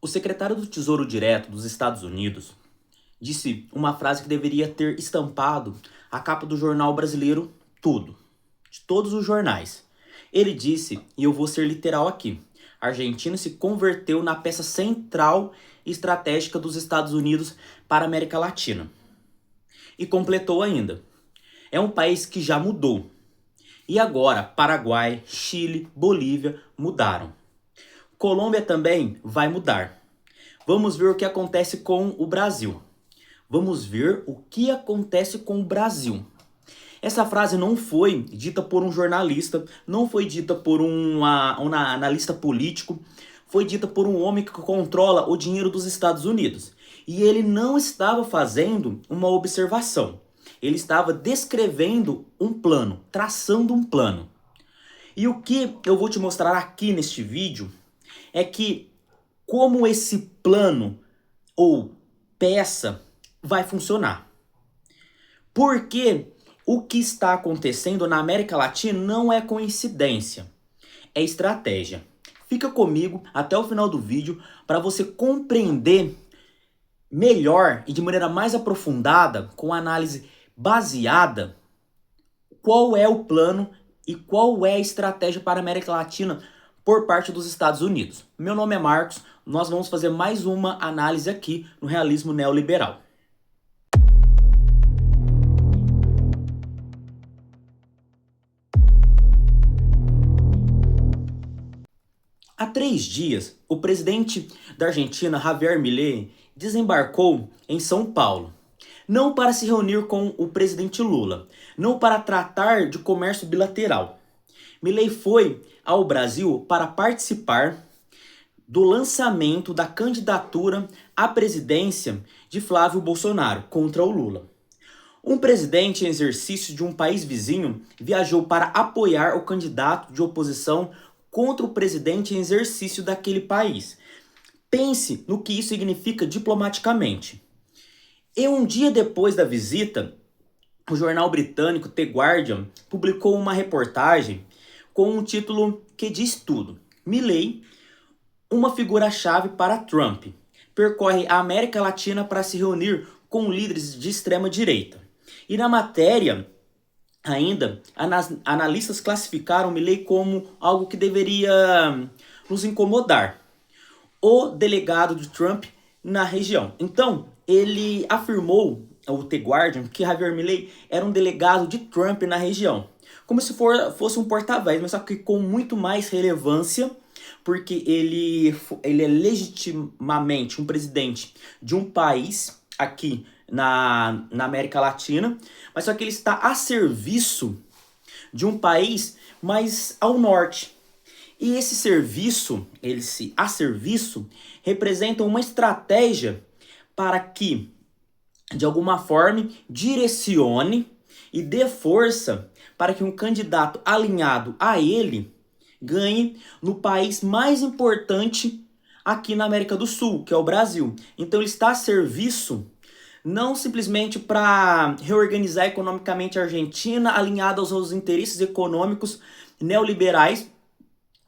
O secretário do Tesouro Direto dos Estados Unidos disse uma frase que deveria ter estampado a capa do jornal brasileiro Tudo, de todos os jornais. Ele disse, e eu vou ser literal aqui: a Argentina se converteu na peça central e estratégica dos Estados Unidos para a América Latina. E completou ainda: é um país que já mudou. E agora Paraguai, Chile, Bolívia mudaram. Colômbia também vai mudar. Vamos ver o que acontece com o Brasil. Vamos ver o que acontece com o Brasil. Essa frase não foi dita por um jornalista, não foi dita por um analista político, foi dita por um homem que controla o dinheiro dos Estados Unidos. E ele não estava fazendo uma observação. Ele estava descrevendo um plano, traçando um plano. E o que eu vou te mostrar aqui neste vídeo é que como esse plano ou peça vai funcionar. Porque o que está acontecendo na América Latina não é coincidência, é estratégia. Fica comigo até o final do vídeo para você compreender melhor e de maneira mais aprofundada, com análise baseada, qual é o plano e qual é a estratégia para a América Latina por parte dos Estados Unidos. Meu nome é Marcos, nós vamos fazer mais uma análise aqui no realismo neoliberal. Há 3 dias, o presidente da Argentina, Javier Milei, desembarcou em São Paulo. Não para se reunir com o presidente Lula, não para tratar de comércio bilateral. Milei foi ao Brasil para participar do lançamento da candidatura à presidência de Flávio Bolsonaro contra o Lula. Um presidente em exercício de um país vizinho viajou para apoiar o candidato de oposição contra o presidente em exercício daquele país. Pense no que isso significa diplomaticamente. E um dia depois da visita, o jornal britânico The Guardian publicou uma reportagem com um título que diz tudo. Milei, uma figura-chave para Trump, percorre a América Latina para se reunir com líderes de extrema-direita. E na matéria, ainda, analistas classificaram Milei como algo que deveria nos incomodar. O delegado de Trump na região. Então, ele afirmou, o The Guardian, que Javier Milei era um delegado de Trump na região. Como se fosse um porta-voz, mas só que com muito mais relevância, porque ele é legitimamente um presidente de um país aqui na América Latina, mas só que ele está a serviço de um país mais ao norte. E esse serviço, a serviço, representa uma estratégia para que, de alguma forma, direcione e dê força para que um candidato alinhado a ele ganhe no país mais importante aqui na América do Sul, que é o Brasil. Então ele está a serviço não simplesmente para reorganizar economicamente a Argentina, alinhada aos seus interesses econômicos neoliberais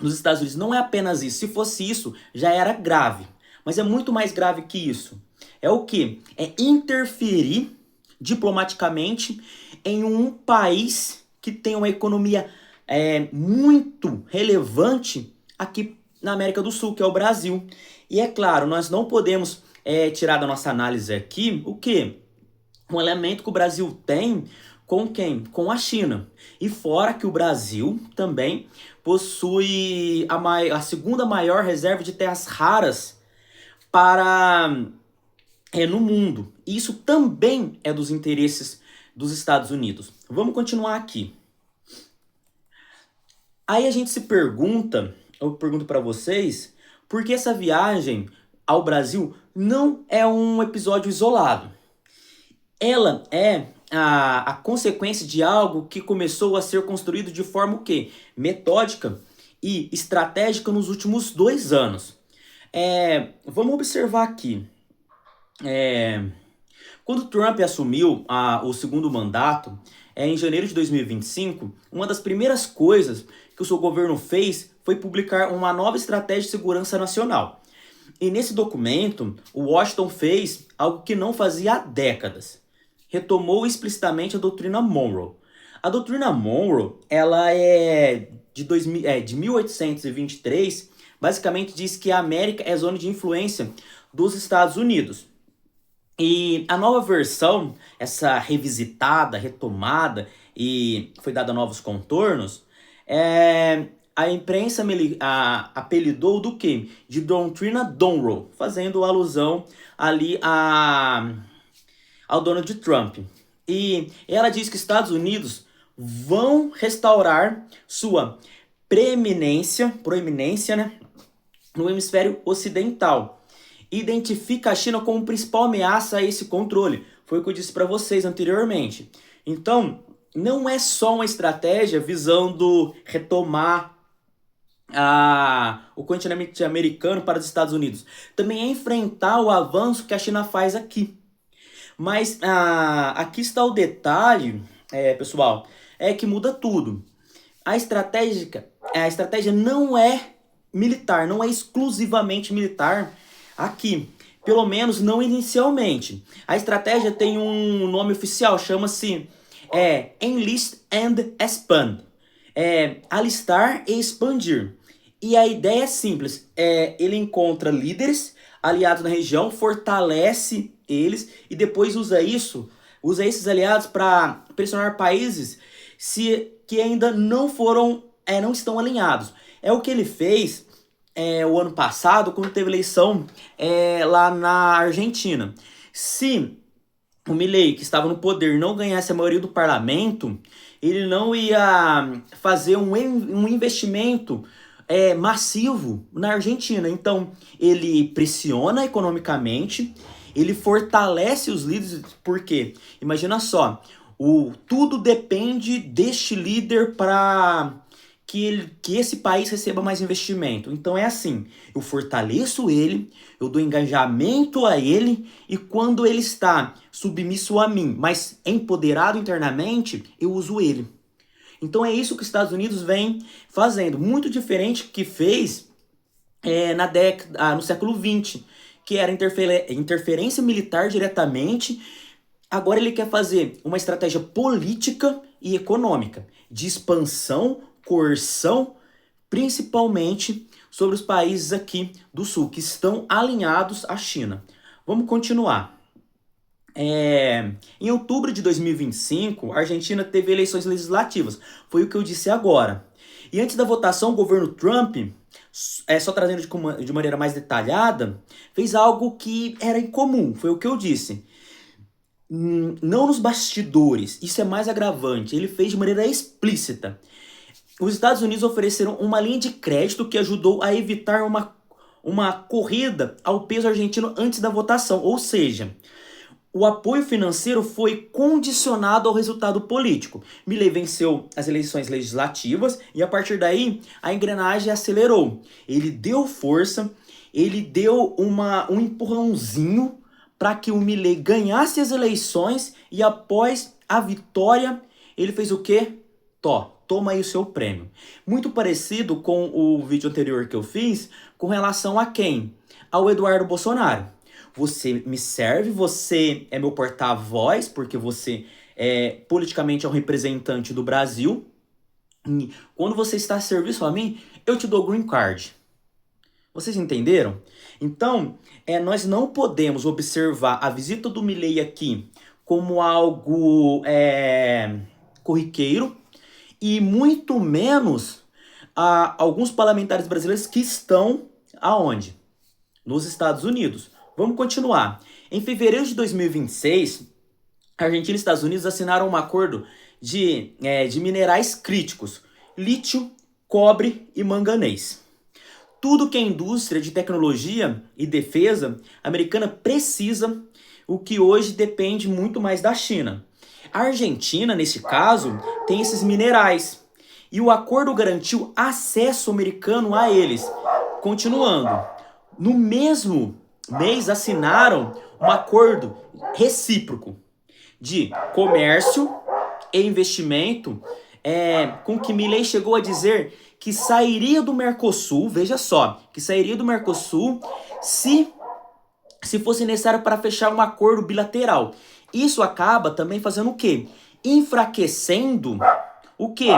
nos Estados Unidos. Não é apenas isso. Se fosse isso, já era grave. Mas é muito mais grave que isso. É o quê? É interferir diplomaticamente em um país que tem uma economia muito relevante aqui na América do Sul, que é o Brasil. E é claro, nós não podemos tirar da nossa análise aqui o quê? Um elemento que o Brasil tem com quem? Com a China. E fora que o Brasil também possui a segunda maior reserva de terras raras no mundo. E isso também é dos interesses dos Estados Unidos. Vamos continuar aqui. Aí a gente se pergunta, eu pergunto para vocês, por que essa viagem ao Brasil não é um episódio isolado? Ela é a consequência de algo que começou a ser construído de forma o quê? Metódica e estratégica nos últimos 2 anos. Vamos observar aqui. Quando Trump assumiu o segundo mandato, em janeiro de 2025, uma das primeiras coisas que o seu governo fez foi publicar uma nova estratégia de segurança nacional. E nesse documento, o Washington fez algo que não fazia há décadas. Retomou explicitamente a doutrina Monroe. A doutrina Monroe, ela é de 1823, basicamente diz que a América é zona de influência dos Estados Unidos. E a nova versão, essa revisitada, retomada e foi dada novos contornos, a imprensa apelidou do quê? De doutrina Monroe, fazendo alusão ali ao Donald Trump. E ela diz que os Estados Unidos vão restaurar sua proeminência, né, no hemisfério ocidental. Identifica a China como principal ameaça a esse controle. Foi o que eu disse para vocês anteriormente. Então, não é só uma estratégia visando retomar o continente americano para os Estados Unidos. Também é enfrentar o avanço que a China faz aqui. Mas aqui está o detalhe, pessoal, é que muda tudo. A estratégia não é militar, não é exclusivamente militar aqui. Pelo menos não inicialmente. A estratégia tem um nome oficial, chama-se Enlist and Expand. Alistar e expandir. E a ideia é simples. Ele encontra líderes aliados na região, fortalece eles e depois usa esses aliados para pressionar países que ainda não estão alinhados. É o que ele fez o ano passado, quando teve eleição lá na Argentina. Se o Milei, que estava no poder, não ganhasse a maioria do parlamento, ele não ia fazer um investimento massivo na Argentina. Então, ele pressiona economicamente, ele fortalece os líderes, porque, imagina só, tudo depende deste líder para que esse país receba mais investimento. Então é assim, eu fortaleço ele, eu dou engajamento a ele, e quando ele está submisso a mim, mas empoderado internamente, eu uso ele. Então é isso que os Estados Unidos vem fazendo, muito diferente do que fez no século XX, que era interferência militar diretamente. Agora ele quer fazer uma estratégia política e econômica, de expansão, coerção, principalmente sobre os países aqui do sul, que estão alinhados à China. Vamos continuar. Em outubro de 2025, a Argentina teve eleições legislativas. Foi o que eu disse agora. E antes da votação, o governo Trump, só trazendo de maneira mais detalhada, fez algo que era incomum. Foi o que eu disse. Não nos bastidores, isso é mais agravante. Ele fez de maneira explícita. Os Estados Unidos ofereceram uma linha de crédito que ajudou a evitar uma corrida ao peso argentino antes da votação. Ou seja, o apoio financeiro foi condicionado ao resultado político. Milei venceu as eleições legislativas e a partir daí a engrenagem acelerou. Ele deu força, ele deu um empurrãozinho para que o Milei ganhasse as eleições e após a vitória ele fez o quê? Toma aí o seu prêmio. Muito parecido com o vídeo anterior que eu fiz com relação a quem? Ao Eduardo Bolsonaro. Você me serve, você é meu porta-voz, porque você politicamente é um representante do Brasil. E quando você está a serviço a mim, eu te dou green card. Vocês entenderam? Então, nós não podemos observar a visita do Milei aqui como algo corriqueiro, e muito menos alguns parlamentares brasileiros que estão aonde? Nos Estados Unidos. Vamos continuar. Em fevereiro de 2026, a Argentina e os Estados Unidos assinaram um acordo de minerais críticos, lítio, cobre e manganês. Tudo que a indústria de tecnologia e defesa americana precisa, o que hoje depende muito mais da China. A Argentina, nesse caso, tem esses minerais e o acordo garantiu acesso americano a eles. Continuando, no mesmo mês assinaram um acordo recíproco de comércio e investimento, com que Milei chegou a dizer que sairia do Mercosul, veja só, que sairia do Mercosul se, se fosse necessário para fechar um acordo bilateral. Isso acaba também fazendo o quê? Enfraquecendo o quê?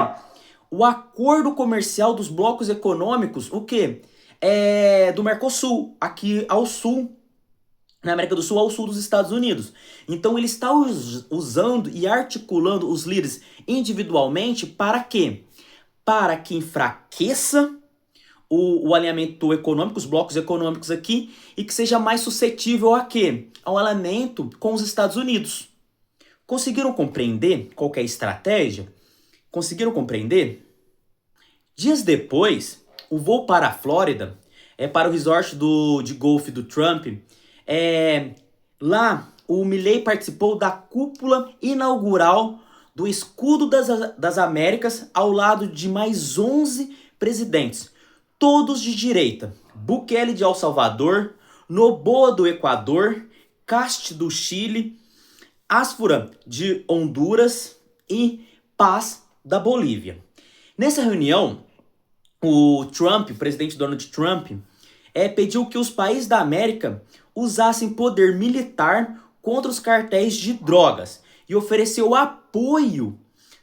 O acordo comercial dos blocos econômicos, o quê? Do Mercosul, aqui ao sul, na América do Sul, ao sul dos Estados Unidos. Então ele está usando e articulando os líderes individualmente para quê? Para que enfraqueça o alinhamento econômico, os blocos econômicos aqui, e que seja mais suscetível a quê? Ao alinhamento com os Estados Unidos. Conseguiram compreender qual que é a estratégia? Conseguiram compreender? Dias depois, o voo para a Flórida, para o resort de golfe do Trump, lá o Milley participou da cúpula inaugural do Escudo das Américas ao lado de mais 11 presidentes, todos de direita. Bukele de El Salvador, Noboa do Equador, Cast do Chile, Asfura de Honduras e Paz da Bolívia. Nessa reunião, o presidente Donald Trump, pediu que os países da América usassem poder militar contra os cartéis de drogas e ofereceu apoio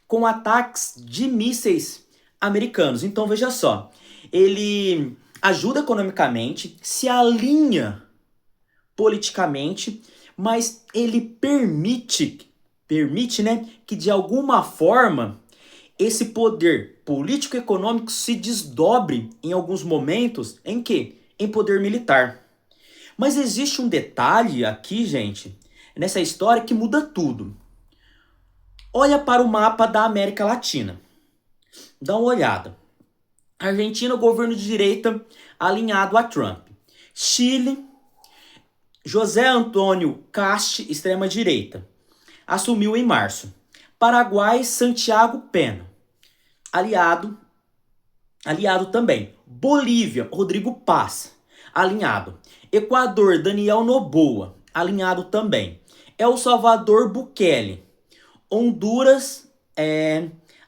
com ataques de mísseis americanos. Então veja só, ele ajuda economicamente, se alinha politicamente, mas ele permite, né, que de alguma forma esse poder político e econômico se desdobre em alguns momentos em quê? Em poder militar. Mas existe um detalhe aqui, gente, nessa história que muda tudo. Olha para o mapa da América Latina. Dá uma olhada. Argentina, governo de direita alinhado a Trump. Chile, José Antônio Cast, extrema direita, assumiu em março. Paraguai, Santiago Pena, aliado também. Bolívia, Rodrigo Paz, alinhado. Equador, Daniel Noboa, alinhado também. El Salvador, Bukele. Honduras,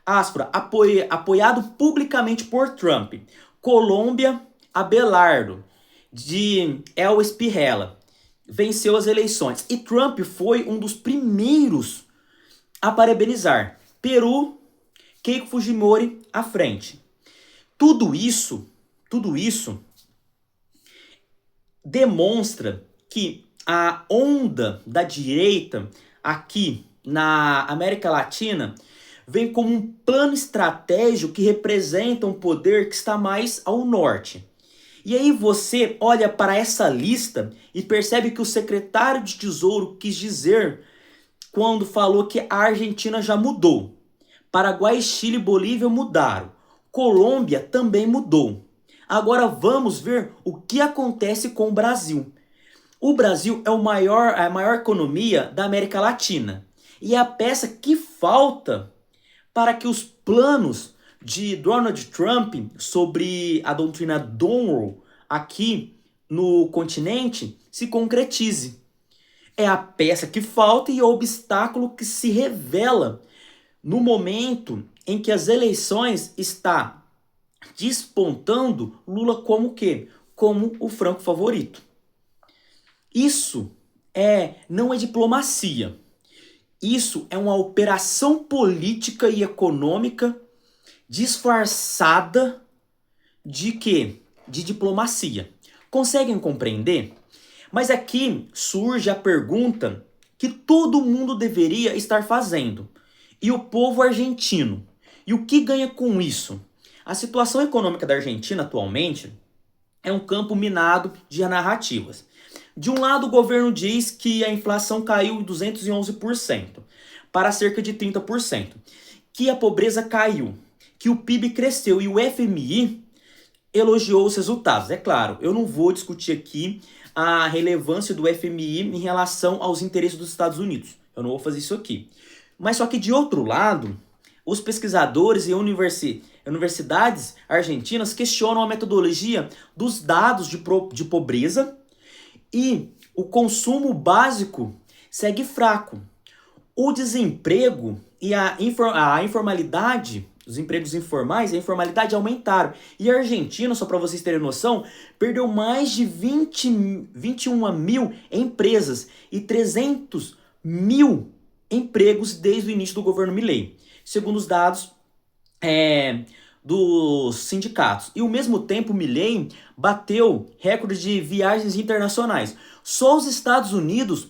Asfra, apoiado publicamente por Trump. Colômbia, Abelardo, de El Espirrela, venceu as eleições. E Trump foi um dos primeiros a parabenizar. Peru, Keiko Fujimori à frente. Tudo isso demonstra que a onda da direita aqui na América Latina vem como um plano estratégico que representa um poder que está mais ao norte. E aí você olha para essa lista e percebe que o secretário de Tesouro quis dizer quando falou que a Argentina já mudou. Paraguai, Chile e Bolívia mudaram. Colômbia também mudou. Agora vamos ver o que acontece com o Brasil. O Brasil é a maior economia da América Latina. E é a peça que falta para que os planos de Donald Trump sobre a doutrina Monroe aqui no continente se concretize. É a peça que falta e o obstáculo que se revela no momento em que as eleições está despontando Lula como o quê? Como o franco favorito. Isso não é diplomacia. Isso é uma operação política e econômica disfarçada de quê? De diplomacia. Conseguem compreender? Mas aqui surge a pergunta que todo mundo deveria estar fazendo. E o povo argentino? E o que ganha com isso? A situação econômica da Argentina atualmente é um campo minado de narrativas. De um lado, o governo diz que a inflação caiu em 211% para cerca de 30%, que a pobreza caiu, que o PIB cresceu e o FMI elogiou os resultados. É claro, eu não vou discutir aqui a relevância do FMI em relação aos interesses dos Estados Unidos. Eu não vou fazer isso aqui. Mas só que de outro lado, os pesquisadores e universidades argentinas questionam a metodologia dos dados de pobreza e o consumo básico segue fraco. O desemprego e a informalidade os empregos informais e a informalidade aumentaram. E a Argentina, só para vocês terem noção, perdeu mais de 21 mil empresas e 300 mil empregos desde o início do governo Milei, segundo os dados dos sindicatos. E ao mesmo tempo, Milei bateu recorde de viagens internacionais. Só os Estados Unidos,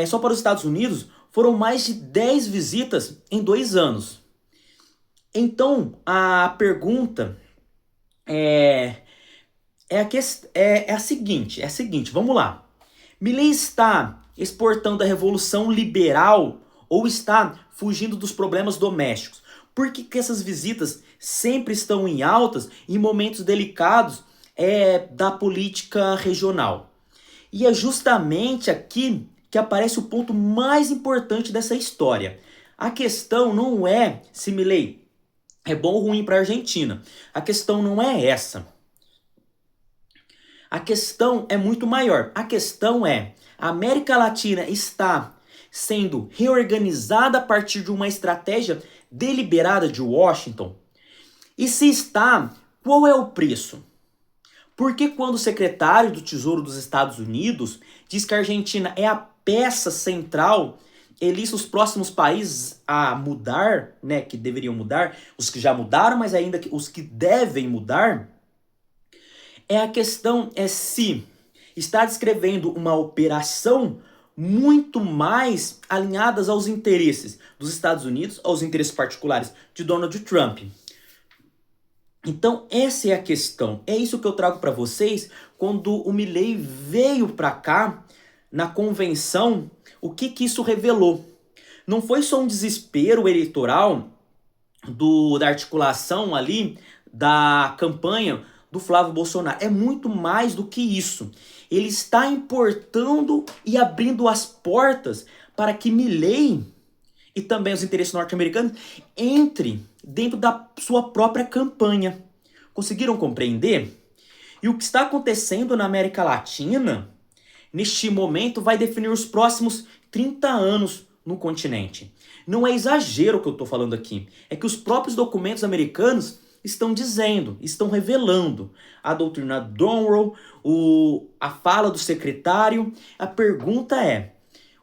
só para os Estados Unidos, foram mais de 10 visitas em 2 anos. Então, a pergunta é a seguinte, vamos lá. Milei está exportando a revolução liberal ou está fugindo dos problemas domésticos? Por que essas visitas sempre estão em altas em momentos delicados da política regional? E é justamente aqui que aparece o ponto mais importante dessa história. A questão não é se Milei é bom ou ruim para a Argentina. A questão não é essa. A questão é muito maior. A questão é: a América Latina está sendo reorganizada a partir de uma estratégia deliberada de Washington? E se está, qual é o preço? Porque quando o secretário do Tesouro dos Estados Unidos diz que a Argentina é a peça central, ele lista os próximos países a mudar, né, que deveriam mudar, os que já mudaram, mas ainda os que devem mudar, a questão é se está descrevendo uma operação muito mais alinhadas aos interesses dos Estados Unidos, aos interesses particulares de Donald Trump. Então essa é a questão, é isso que eu trago para vocês quando o Milei veio para cá na convenção. O que isso revelou? Não foi só um desespero eleitoral da articulação ali da campanha do Flávio Bolsonaro, é muito mais do que isso. Ele está importando e abrindo as portas para que Milei e também os interesses norte-americanos entre dentro da sua própria campanha. Conseguiram compreender? E o que está acontecendo na América Latina, neste momento, vai definir os próximos 30 anos no continente. Não é exagero o que eu estou falando aqui. É que os próprios documentos americanos estão dizendo, estão revelando. A doutrina Monroe, a fala do secretário. A pergunta é: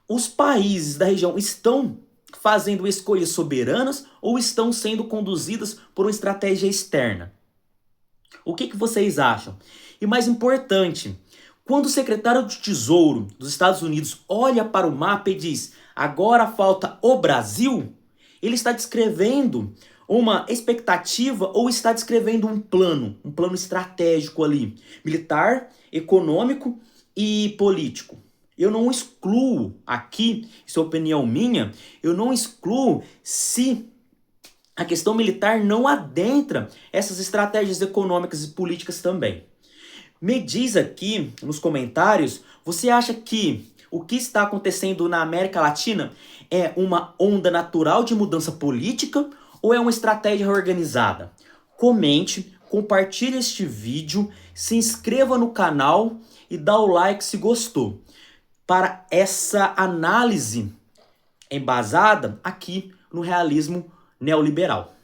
os países da região estão fazendo escolhas soberanas ou estão sendo conduzidas por uma estratégia externa? O que vocês acham? E mais importante, quando o secretário do Tesouro dos Estados Unidos olha para o mapa e diz: agora falta o Brasil, ele está descrevendo uma expectativa ou está descrevendo um plano estratégico ali, militar, econômico e político? Eu não excluo aqui, isso é opinião minha, eu não excluo se a questão militar não adentra essas estratégias econômicas e políticas também. Me diz aqui nos comentários, você acha que o que está acontecendo na América Latina é uma onda natural de mudança política ou é uma estratégia reorganizada? Comente, compartilhe este vídeo, se inscreva no canal e dá o like se gostou, para essa análise embasada aqui no realismo neoliberal.